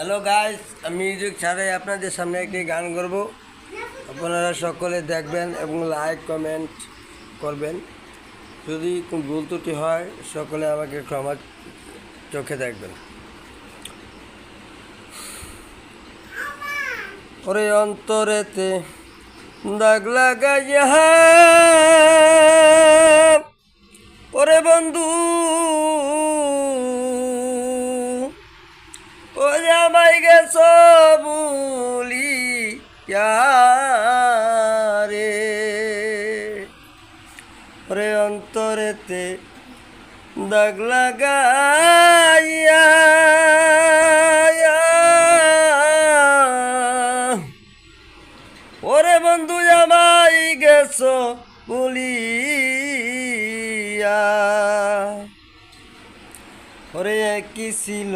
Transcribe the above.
Hello guys, আমি music ছাড়াই আপনাদের সামনে একটি গান করব। আপনারা সকলে দেখবেন এবং লাইক কমেন্ট করবেন। যদি কোনো ভুল ত্রুটি হয় সকলে আমাকে ক্ষমা চোখে দেখবেন। ওরে অন্তরেতে দাগ লাগাইয়া ওরে বন্ধু ও জামাই গেছ বলি রে ওরে অন্তরেতে দাগ লাগাইয়া ওরে বন্ধু জামাই গেছ বলিয়া ওরে কি ছিল